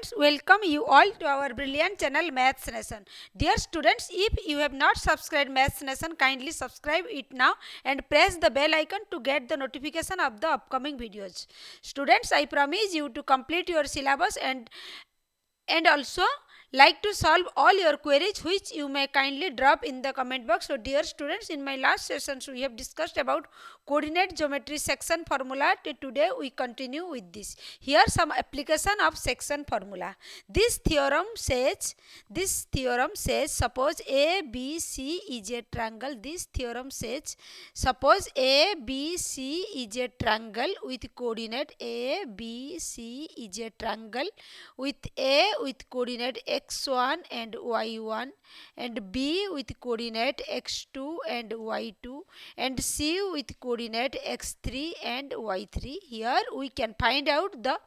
students, welcome you all to our brilliant channel Maths Nation. Dear students, if you have not subscribed Maths Nation, kindly subscribe it now and press the bell icon to get the notification of the upcoming videos. Students, I promise you to complete your syllabus and also like to solve all your queries which you may kindly drop in the comment box. So dear students, in my last sessions we have discussed about coordinate geometry section formula. Today we continue with this. Here some application of section formula. This theorem says suppose ABC is a triangle. This theorem says suppose ABC is a triangle with coordinate ABC is a triangle with A with coordinate x1 and y1 and B with coordinate x2 and y2 and C with coordinate x3 and y3. Here we can find out the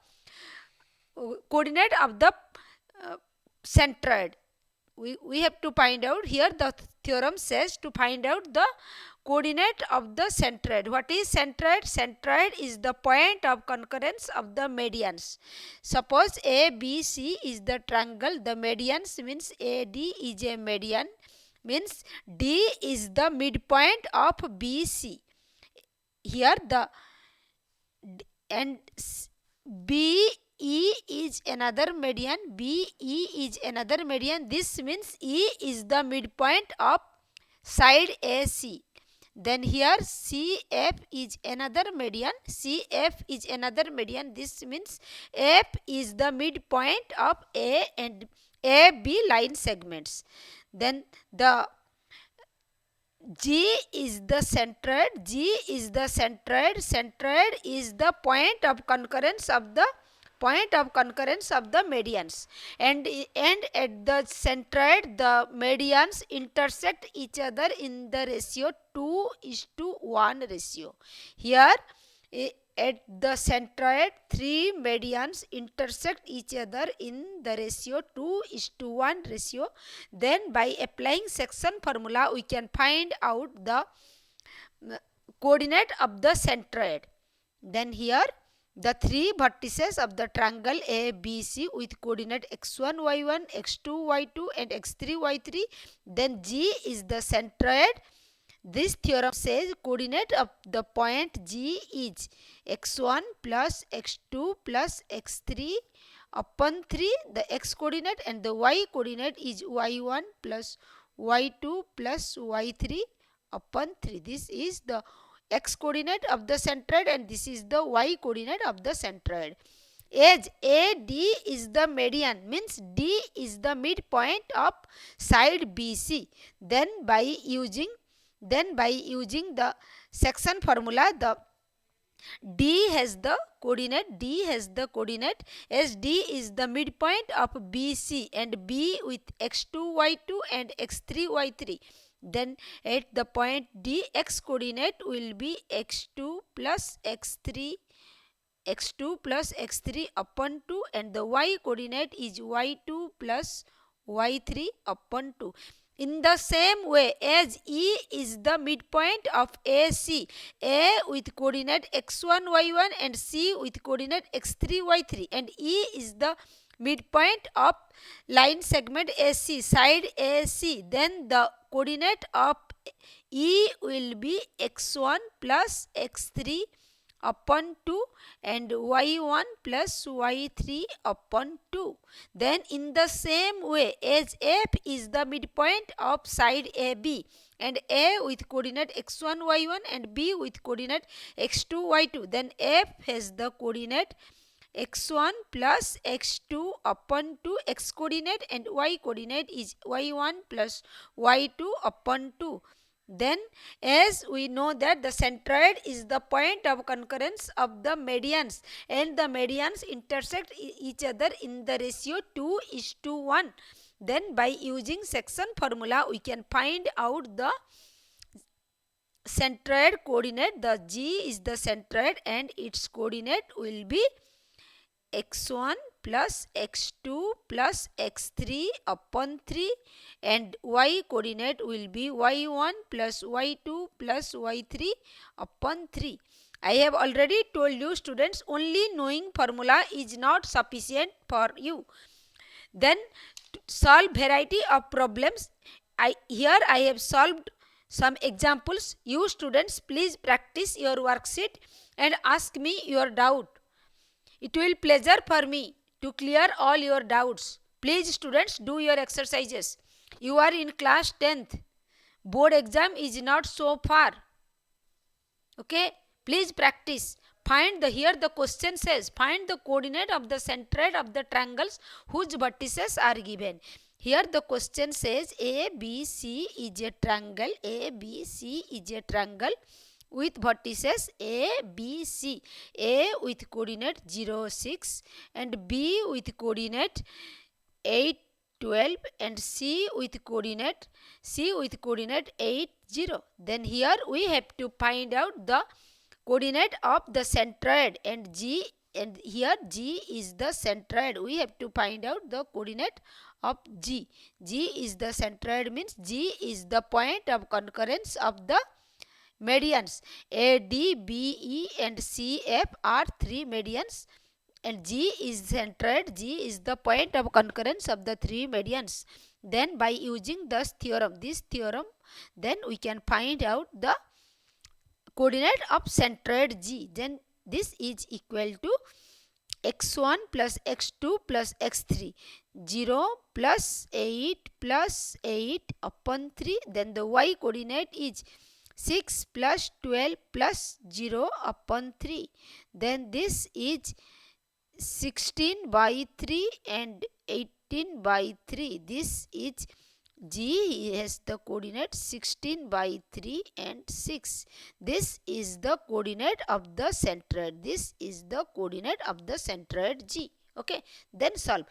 coordinate of the centroid. We have to find out. Here the theorem says to find out the coordinate of the centroid. What is centroid? Centroid is the point of concurrence of the medians. Suppose ABC is the triangle. The medians means AD is a median, means D is the midpoint of BC. Here the and BE is another median. BE is another median. This means E is the midpoint of side AC. Then here CF is another median. CF is another median. This means F is the midpoint of A and AB line segments. Then the G is the centroid. G is the centroid. Centroid is the point of concurrence of the medians, and at the centroid the medians intersect each other in the ratio 2:1 ratio. Here at the centroid, three medians intersect each other in the ratio 2:1 ratio. Then by applying section formula, we can find out the coordinate of the centroid. Then here the three vertices of the triangle ABC with coordinate x1, y1, x2, y2 and x3, y3. Then G is the centroid. This theorem says coordinate of the point G is x1 plus x2 plus x3 upon 3, the x coordinate, and the y coordinate is y1 plus y2 plus y3 upon 3. This is the x coordinate of the centroid and this is the y coordinate of the centroid. As AD is the median, means D is the midpoint of side BC. Then by using the section formula, the D has the coordinate as D is the midpoint of BC and B with x2, y2 and x3, y3. Then at the point D, x coordinate will be x2 plus x3 upon 2 and the y coordinate is y2 plus y3 upon 2. In the same way, as E is the midpoint of AC, A with coordinate x1, y1 and C with coordinate x3, y3, and E is the midpoint of line segment AC, side AC, then the coordinate of E will be x1 plus x3 upon 2 and y1 plus y3 upon 2. Then in the same way, as F is the midpoint of side AB and A with coordinate x1, y1 and B with coordinate x2, y2, then F has the coordinate x1 plus x2 upon 2, x coordinate, and y coordinate is y1 plus y2 upon 2. Then as we know that the centroid is the point of concurrence of the medians and the medians intersect each other in the ratio 2:1. Then by using section formula, we can find out the centroid coordinate. The G is the centroid and its coordinate will be x1 plus x2 plus x3 upon 3 and y coordinate will be y1 plus y2 plus y3 upon 3. I have already told you students, only knowing formula is not sufficient for you. Then solve variety of problems. Here I have solved some examples. You students, please practice your worksheet and ask me your doubt. It will pleasure for me to clear all your doubts. Please students, do your exercises. You are in class 10th. Board exam is not so far. Okay, please practice. Here the question says, find the coordinate of the centroid of the triangles whose vertices are given. Here the question says ABC is a triangle. ABC is a triangle with vertices A, B, C. A with coordinate 0, 6 and B with coordinate 8, 12 and C with coordinate 8, 0. Then here we have to find out the coordinate of the centroid and here G is the centroid. We have to find out the coordinate of G. G is the centroid, means G is the point of concurrence of the medians. A, D, B, E and C, F are 3 medians and G is centroid. G is the point of concurrence of the 3 medians. Then by using this theorem, then we can find out the coordinate of centroid G. Then this is equal to x1 plus x2 plus x3, 0 plus 8 upon 3. Then the y coordinate is 6 plus 12 plus 0 upon 3. Then this is 16 by 3 and 18 by 3. This is G has the coordinate 16 by 3 and 6. This is the coordinate of the centroid. This is the coordinate of the centroid G. Okay, then solve.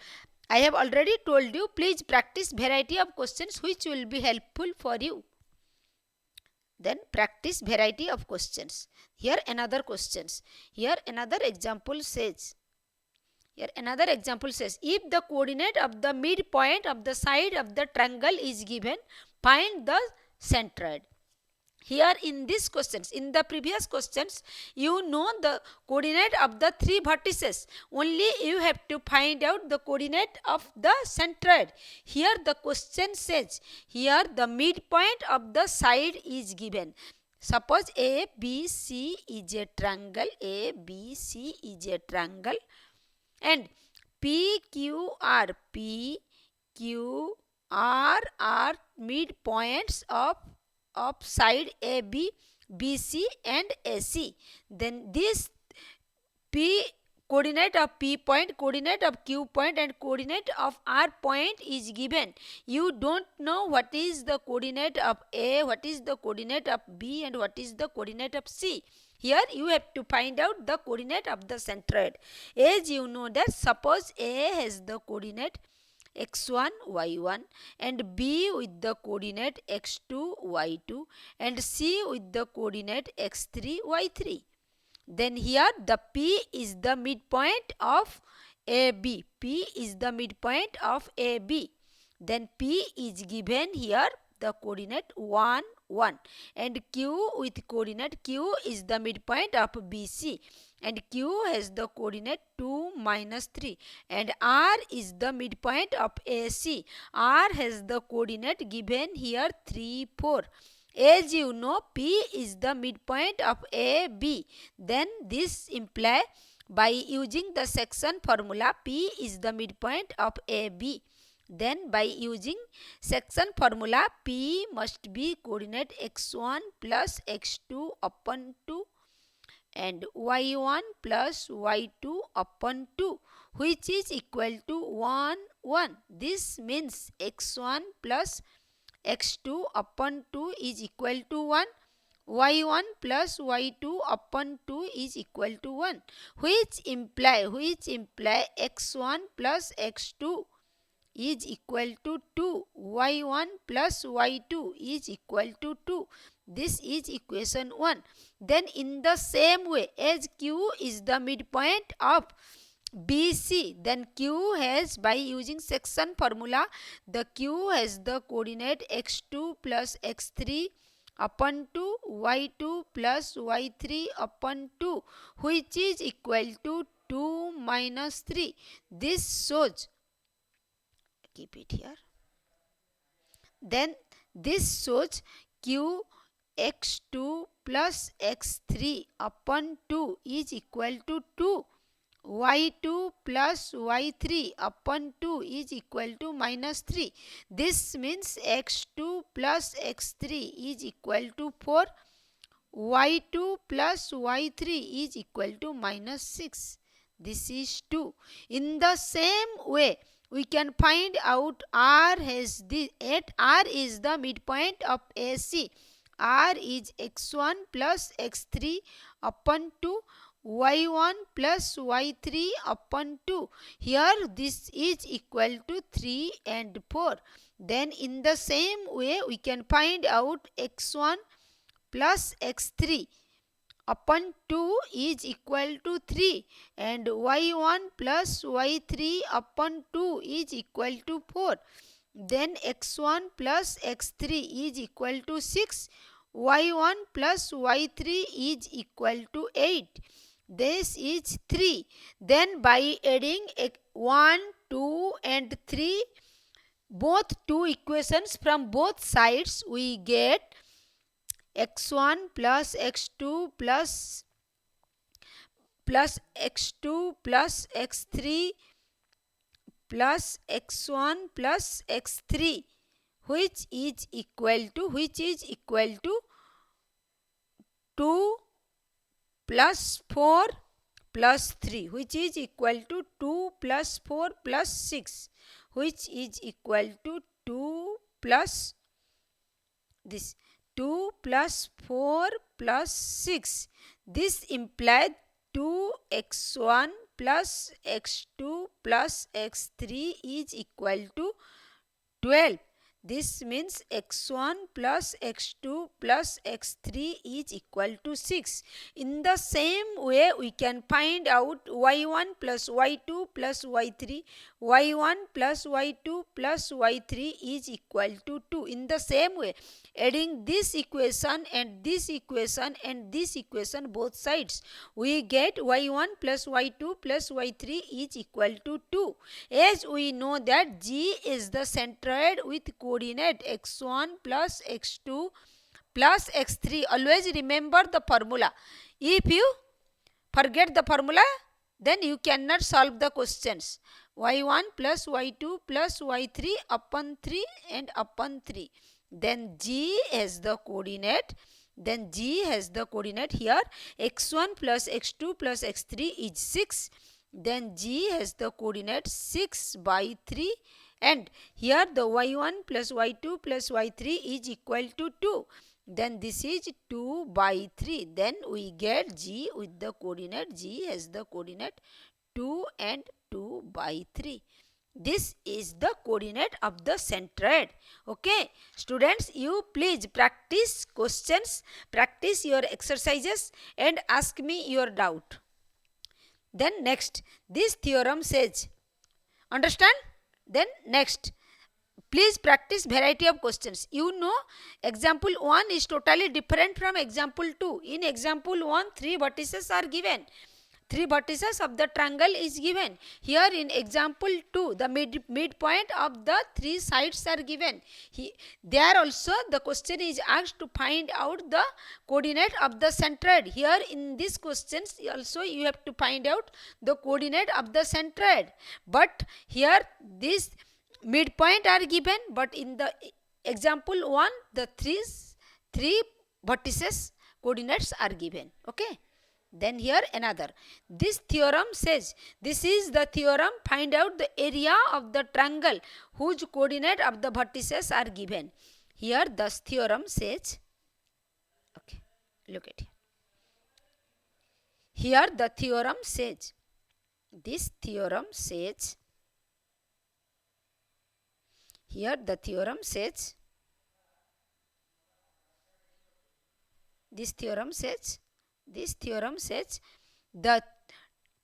I have already told you, please practice variety of questions which will be helpful for you. Then practice variety of questions. Here another questions. Here another example says, if the coordinate of the midpoint of the side of the triangle is given, find the centroid. Here in these questions, in the previous questions, you know the coordinate of the 3 vertices. Only you have to find out the coordinate of the centroid. Here the question says, here the midpoint of the side is given. Suppose ABC is a triangle. ABC is a triangle. And PQR are midpoints of side AB, BC and AC. Then this P coordinate of P point, coordinate of Q point and coordinate of R point is given. You don't know what is the coordinate of A, what is the coordinate of B and what is the coordinate of C. Here you have to find out the coordinate of the centroid. As you know that, suppose A has the coordinate x1, y1 and B with the coordinate x2, y2 and C with the coordinate x3, y3. Then here the P is the midpoint of AB. P is the midpoint of AB. Then P is given here the coordinate 1, 1 and Q with coordinate Q is the midpoint of BC and Q has the coordinate 2, -3 and R is the midpoint of AC. R has the coordinate given here 3, 4. As you know, P is the midpoint of AB. Then this imply by using the section formula, P is the midpoint of AB. Then by using section formula, P must be coordinate x1 plus x2 upon 2 and y1 plus y2 upon 2, which is equal to 1, 1. This means x1 plus x2 upon 2 is equal to 1. Y1 plus Y2 upon 2 is equal to 1, which imply x1 plus x2 is equal to 2. Y1 plus Y2 is equal to 2. This is equation 1. Then in the same way, as Q is the midpoint of BC, then Q has, by using section formula, the Q has the coordinate x2 plus x3 upon 2 y2 plus y3 upon 2, which is equal to 2 minus 3. This shows, keep it here. Then this shows q x2 plus x3 upon 2 is equal to 2. y2 plus y3 upon 2 is equal to minus 3. This means x2 plus x3 is equal to 4. y2 plus y3 is equal to minus 6. This is 2. In the same way, we can find out R is the midpoint of AC. R is x1 plus x3 upon 2, y1 plus y3 upon 2. Here this is equal to 3 and 4. Then in the same way, we can find out x1 plus x3 upon 2 is equal to 3 and y1 plus y3 upon 2 is equal to 4. Then x1 plus x3 is equal to 6. y1 plus y3 is equal to 8. This is 3. Then by adding 1, 2 and 3, both two equations from both sides, we get x1 plus x2 plus x2 plus x3 plus x1 plus x3, which is equal to 2 plus 4 plus 3, which is equal to 2 plus 4 plus 6, which is equal to 2 plus this 2 plus 4 plus 6. This implies 2x1 plus x2 plus x3 is equal to 12. This means x1 plus x2 plus x3 is equal to 6. In the same way, we can find out y1 plus y2 plus y3. y1 plus y2 plus y3 is equal to 2. In the same way, adding this equation and this equation and this equation both sides, we get y1 plus y2 plus y3 is equal to 2. As we know that G is the centroid with coordinate x1 plus x2 plus x3. Always remember the formula. If you forget the formula, then you cannot solve the questions. y1 plus y2 plus y3 upon 3 and upon 3. Then G has the coordinate. Here x1 plus x2 plus x3 is 6. Then G has the coordinate 6 by 3. And here the y1 plus y2 plus y3 is equal to 2. Then this is 2 by 3. Then we get G with the coordinate. G has the coordinate 2 and 2 by 3. This is the coordinate of the centroid. Okay, students, you please practice questions, practice your exercises and ask me your doubt. Then next, this theorem says, understand? Then next, please practice variety of questions. You know, example 1 is totally different from example 2. In example 1, 3 vertices are given. 3 vertices of the triangle is given. Here in example 2, the midpoint of the 3 sides are given. There also the question is asked to find out the coordinate of the centroid. Here in these questions also you have to find out the coordinate of the centroid. But here this midpoint are given, but in the example 1, the three vertices coordinates are given. Okay. Then here another. This theorem says, this is the theorem, find out the area of the triangle whose coordinate of the vertices are given. Here this theorem says, okay, look at it. Here the theorem says, this theorem says, here the theorem says, this theorem says the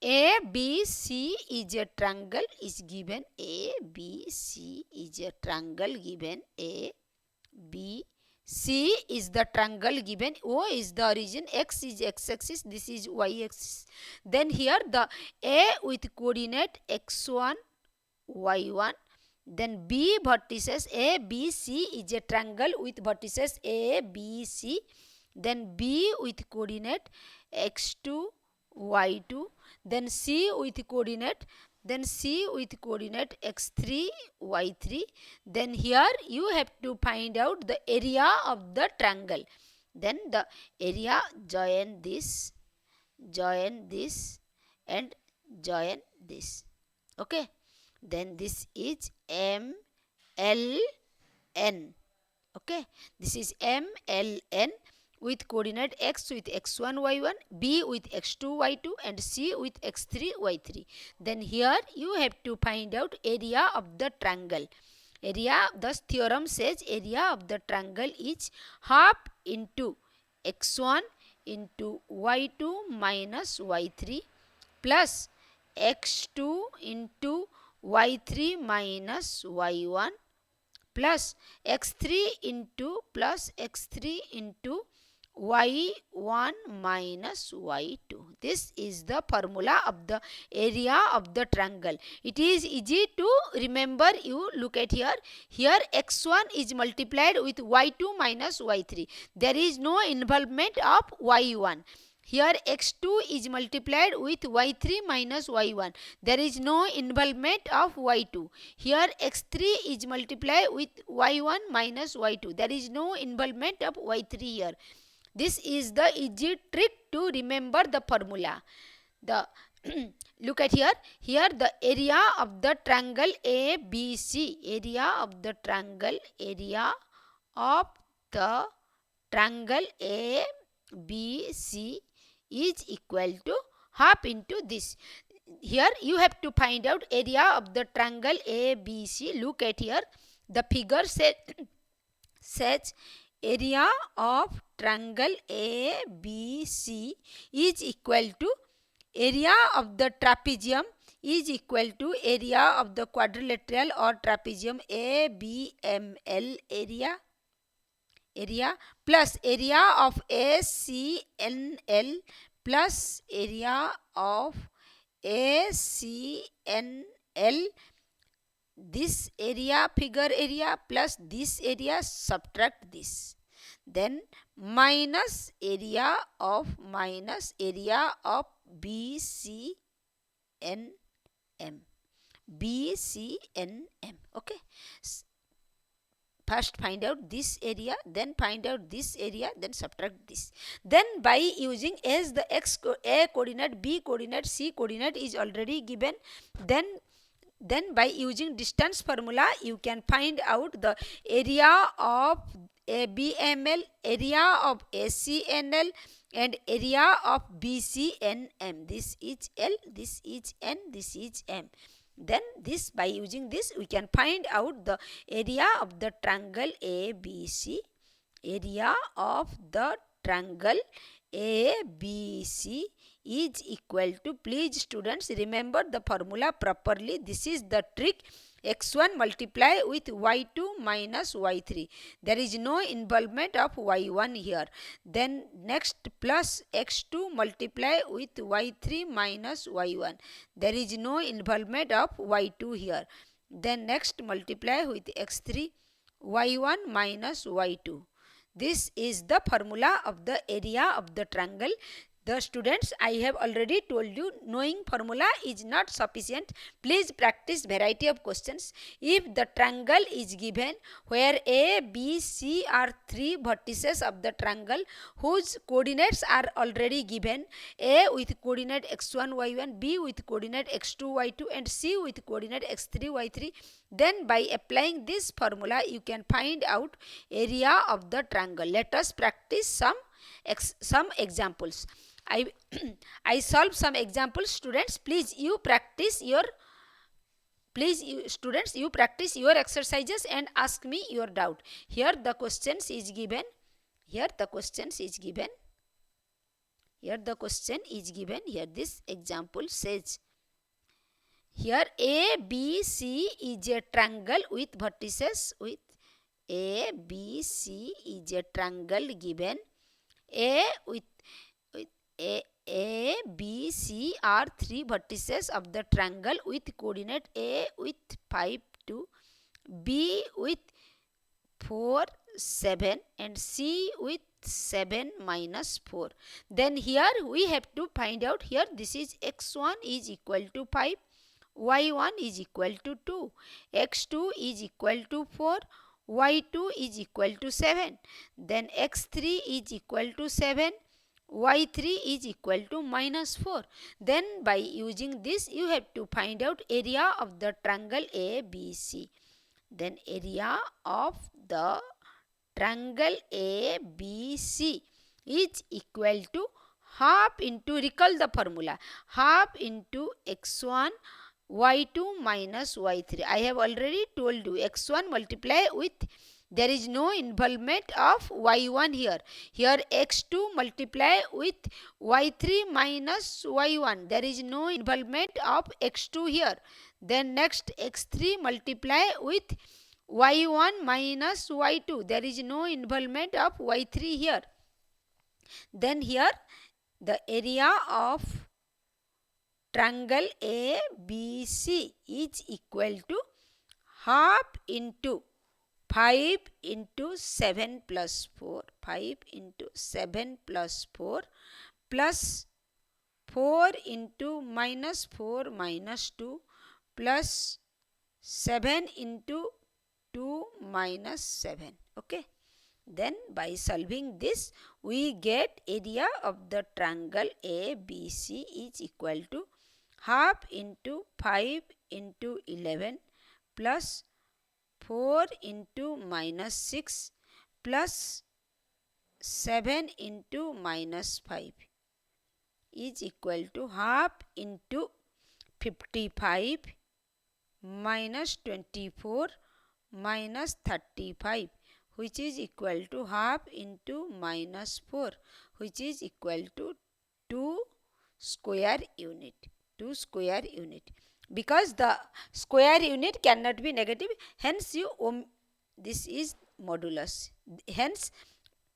ABC is a triangle is given. ABC is a triangle given. ABC C is the triangle given, O is the origin, X is x-axis, this is y-axis. Then here the A with coordinate x1, y1. Then B vertices A, B, C is a triangle with vertices A, B, C. Then B with coordinate x2, y2. Then C with coordinate x3, y3. Then here you have to find out the area of the triangle. Then the area, join this and join this. Okay. Then this is MLN. Okay. This is MLN with coordinate x with x1, y1, B with x2, y2 and C with x3, y3. Then here you have to find out area of the triangle. Area, thus theorem says area of the triangle is half into x1 into y2 minus y3 plus x2 into y3 minus y1 plus x3 into y1 minus y2. This is the formula of the area of the triangle. It is easy to remember. You look at here. Here x1 is multiplied with y2 minus y3. There is no involvement of y1. Here x2 is multiplied with y3 minus y1. There is no involvement of y2. Here x3 is multiplied with y1 minus y2. There is no involvement of y3 here. This is the easy trick to remember the formula. The look at here. Here the area of the triangle ABC. Area of the triangle ABC is equal to half into this. Here you have to find out area of the triangle ABC. Look at here. The figure says area of triangle ABC is equal to area of the trapezium is equal to area of the quadrilateral or trapezium ABML area plus area of ACNL plus area of ACNL. This area, figure area plus this area, subtract this. Then minus area of BCNM. Okay. First find out this area, then find out this area, then subtract this. Then by using as the A coordinate, B coordinate, C coordinate is already given. Then by using distance formula you can find out the area of ABML, area of ACNL and area of BCNM. This is L, this is N, this is M. Then this, by using this we can find out the area of the triangle ABC. Area of the triangle ABC is equal to, please students remember the formula properly. This is the trick. x1 multiply with y2 minus y3. There is no involvement of y1 here. Then next plus x2 multiply with y3 minus y1. There is no involvement of y2 here. Then next multiply with x3 y1 minus y2. This is the formula of the area of the triangle. The students, I have already told you, knowing formula is not sufficient. Please practice variety of questions. If the triangle is given where A, B, C are three vertices of the triangle whose coordinates are already given, A with coordinate x1, y1, B with coordinate x2, y2 and C with coordinate x3, y3, then by applying this formula you can find out area of the triangle. Let us practice some examples. I solve some examples. Students, please you practice your exercises and ask me your doubt. Here the questions is given. Here this example says, here ABC is a triangle with vertices with ABC is a triangle given A with A, B, C are three vertices of the triangle with coordinate A with 5, 2, B with 4, 7 and C with 7 minus 4. Then here we have to find out, here this is x1 is equal to 5, y1 is equal to 2, x2 is equal to 4, y2 is equal to 7, then x3 is equal to 7, y3 is equal to minus 4. Then by using this you have to find out area of the triangle ABC. Then area of the triangle ABC is equal to half into, recall the formula, half into x1 y2 minus y3. I have already told you x1 multiply with, there is no involvement of y1 here. Here x2 multiply with y3 minus y1. There is no involvement of x2 here. Then next x3 multiply with y1 minus y2. There is no involvement of y3 here. Then here the area of triangle ABC is equal to half into 5 into 7 plus 4, 5 into 7 plus 4 plus 4 into minus 4 minus 2 plus 7 into 2 minus 7. Okay. Then by solving this we get area of the triangle ABC is equal to half into 5 into 11 plus 4 into minus 6 plus 7 into minus 5 is equal to half into 55 minus 24 minus 35, which is equal to half into minus 4, which is equal to 2 square unit. 2 square unit. Because the square unit cannot be negative, hence this is modulus. Hence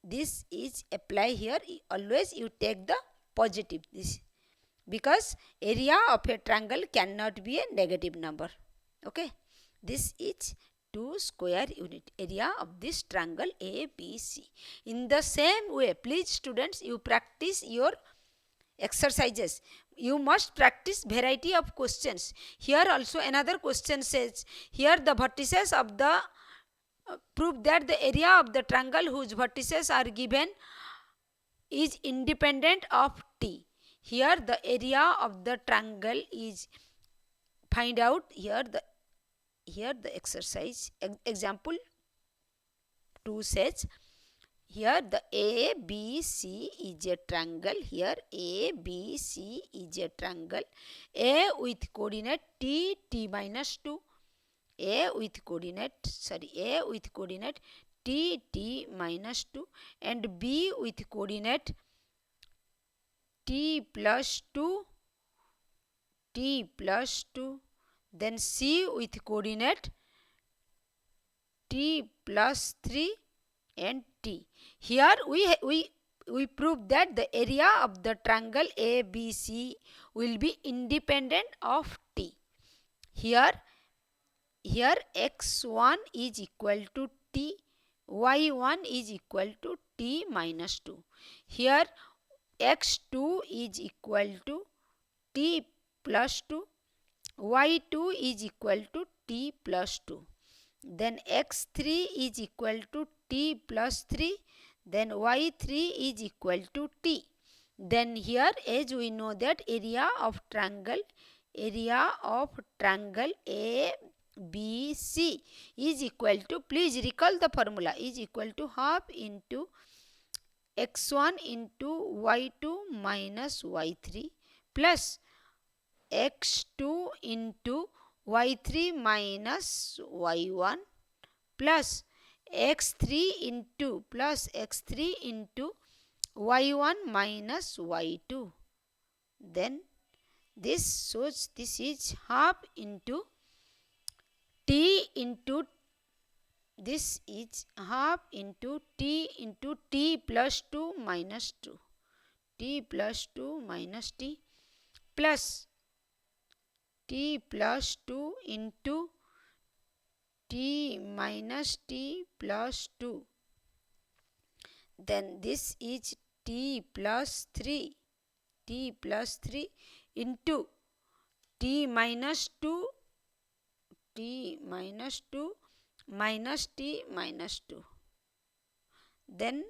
this is apply here. Always you take the positive. This, because area of a triangle cannot be a negative number. Okay. This is 2 square unit area of this triangle ABC. In the same way, please students, you practice your exercises. You must practice variety of questions. Here also another question says, here the vertices of the prove that the area of the triangle whose vertices are given is independent of T. Here the area of the triangle is, find out here the exercise. Example 2 says, here the ABC is a triangle. Here ABC is a triangle. A with coordinate T, T minus 2. A with coordinate T, T minus 2 and B with coordinate T plus 2, T plus 2. Then C with coordinate T plus 3 and T. Here we prove that the area of the triangle ABC will be independent of T. Here x1 is equal to T, y1 is equal to T minus 2. Here x2 is equal to T plus 2, y2 is equal to T plus 2. Then x3 is equal to T plus 3. Then y3 is equal to T. Then here, as we know that area of triangle ABC is equal to, please recall the formula, is equal to half into x1 into y2 minus y3 plus x2 into y3 minus y1 plus x3 into y1 minus y2. Then this shows this is half into T into this is half into t plus 2 minus 2, t plus 2 minus t plus t plus 2 into t minus t plus 2. Then this is t plus 3 into t minus 2 minus t minus 2. Then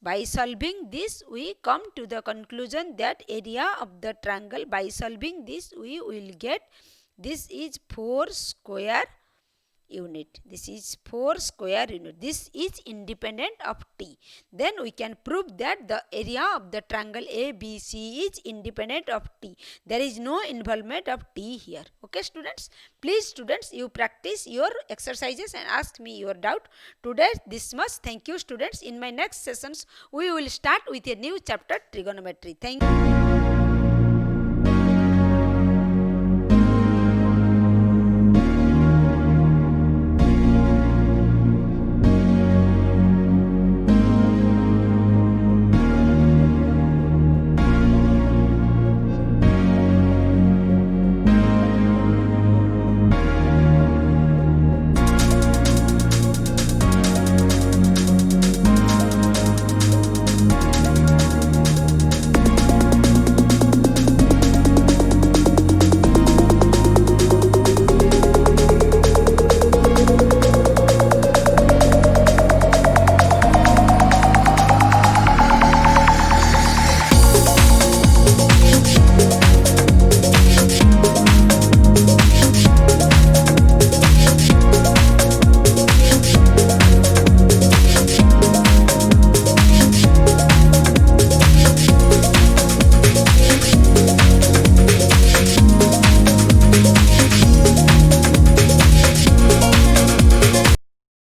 by solving this we come to the conclusion that area of the triangle, by solving this we will get this is 4 square unit. This is 4 square unit. This is independent of t. Then we can prove that the area of the triangle ABC is independent of t. There is no involvement of t here. Okay students, please students, you practice your exercises and ask me your doubt. Today this much. Thank you students. In my next sessions we will start with a new chapter, trigonometry. Thank you.